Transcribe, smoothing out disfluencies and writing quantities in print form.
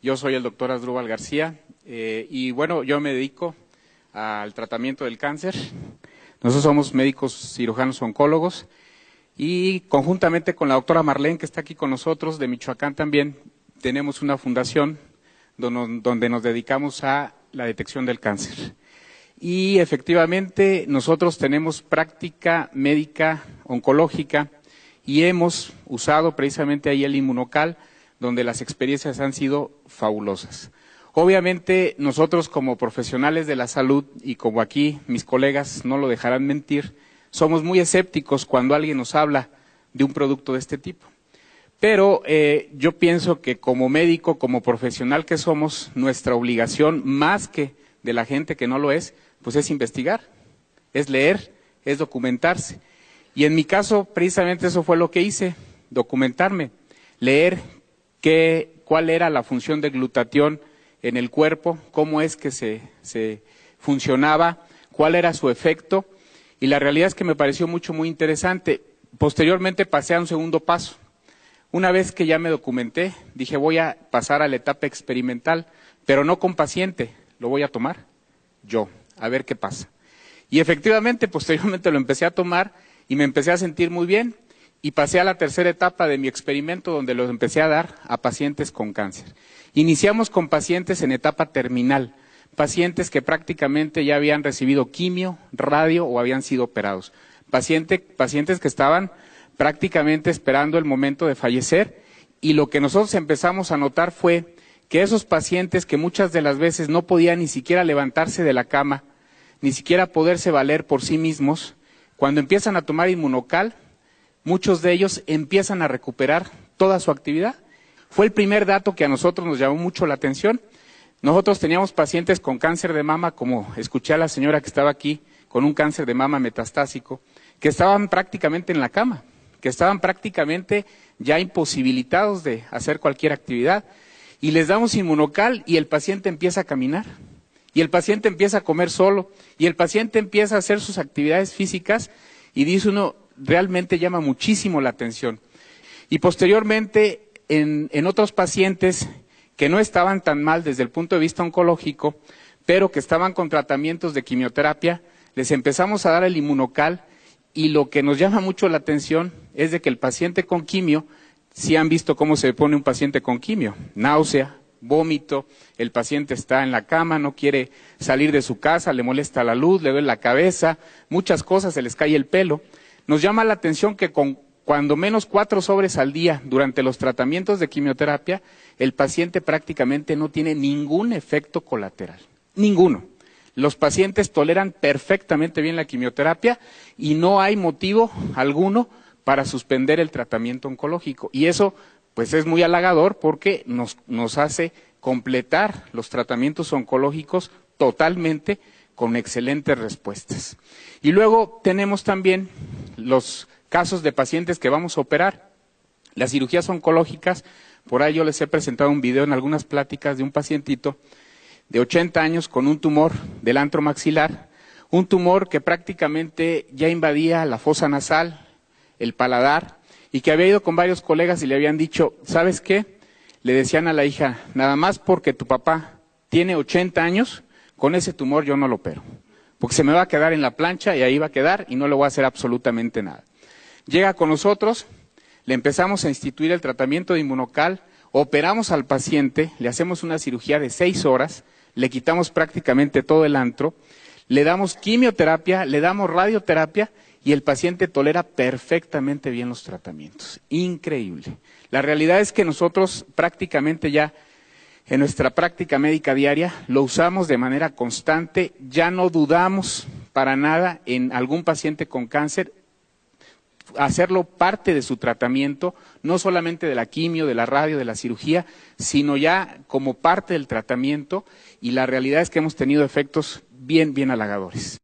Yo soy el doctor Asdrúbal García y bueno, yo me dedico al tratamiento del cáncer. Nosotros somos médicos cirujanos oncólogos y conjuntamente con la doctora Marlene, que está aquí con nosotros, de Michoacán también, tenemos una fundación donde nos dedicamos a la detección del cáncer. Y efectivamente nosotros tenemos práctica médica oncológica y hemos usado precisamente ahí el Inmunocal, donde las experiencias han sido fabulosas. Obviamente nosotros como profesionales de la salud y como aquí mis colegas no lo dejarán mentir, somos muy escépticos cuando alguien nos habla de un producto de este tipo. Pero yo pienso que como médico, como profesional que somos, nuestra obligación, más que de la gente que no lo es, pues es investigar, es leer, es documentarse. Y en mi caso, precisamente eso fue lo que hice, documentarme, leer cuál era la función del glutatión en el cuerpo, cómo es que se funcionaba, cuál era su efecto, y la realidad es que me pareció muy interesante. Posteriormente pasé a un segundo paso. Una vez que ya me documenté, dije voy a pasar a la etapa experimental, pero no con paciente, lo voy a tomar yo, a ver qué pasa. Y efectivamente, posteriormente lo empecé a tomar y me empecé a sentir muy bien. Y pasé a la tercera etapa de mi experimento, donde los empecé a dar a pacientes con cáncer. Iniciamos con pacientes en etapa terminal, pacientes que prácticamente ya habían recibido quimio, radio o habían sido operados. Pacientes que estaban prácticamente esperando el momento de fallecer, y lo que nosotros empezamos a notar fue que esos pacientes que muchas de las veces no podían ni siquiera levantarse de la cama, ni siquiera poderse valer por sí mismos, cuando empiezan a tomar Inmunocal, muchos de ellos empiezan a recuperar toda su actividad. Fue el primer dato que a nosotros nos llamó mucho la atención. Nosotros teníamos pacientes con cáncer de mama, como escuché a la señora que estaba aquí, con un cáncer de mama metastásico, que estaban prácticamente en la cama, que estaban prácticamente ya imposibilitados de hacer cualquier actividad. Y les damos Inmunocal y el paciente empieza a caminar, y el paciente empieza a comer solo, y el paciente empieza a hacer sus actividades físicas, y dice uno, realmente llama muchísimo la atención. Y posteriormente, en otros pacientes que no estaban tan mal desde el punto de vista oncológico, pero que estaban con tratamientos de quimioterapia, les empezamos a dar el Inmunocal, y lo que nos llama mucho la atención es de que el paciente con quimio, si han visto cómo se pone un paciente con quimio, náusea, vómito, el paciente está en la cama, no quiere salir de su casa, le molesta la luz, le duele la cabeza, muchas cosas, se les cae el pelo. Nos llama la atención que con cuando menos 4 sobres al día durante los tratamientos de quimioterapia, el paciente prácticamente no tiene ningún efecto colateral, ninguno. Los pacientes toleran perfectamente bien la quimioterapia y no hay motivo alguno para suspender el tratamiento oncológico. Y eso pues es muy halagador porque nos hace completar los tratamientos oncológicos totalmente con excelentes respuestas. Y luego tenemos también los casos de pacientes que vamos a operar. Las cirugías oncológicas, por ahí yo les he presentado un video en algunas pláticas de un pacientito de 80 años con un tumor del antro maxilar, un tumor que prácticamente ya invadía la fosa nasal, el paladar, y que había ido con varios colegas y le habían dicho, ¿sabes qué? Le decían a la hija, nada más porque tu papá tiene 80 años, con ese tumor yo no lo opero, porque se me va a quedar en la plancha y ahí va a quedar y no le voy a hacer absolutamente nada. Llega con nosotros, le empezamos a instituir el tratamiento de Inmunocal, operamos al paciente, le hacemos una cirugía de 6 horas, le quitamos prácticamente todo el antro, le damos quimioterapia, le damos radioterapia y el paciente tolera perfectamente bien los tratamientos. Increíble. La realidad es que nosotros prácticamente ya en nuestra práctica médica diaria lo usamos de manera constante, ya no dudamos para nada en algún paciente con cáncer, hacerlo parte de su tratamiento, no solamente de la quimio, de la radio, de la cirugía, sino ya como parte del tratamiento, y la realidad es que hemos tenido efectos bien halagadores.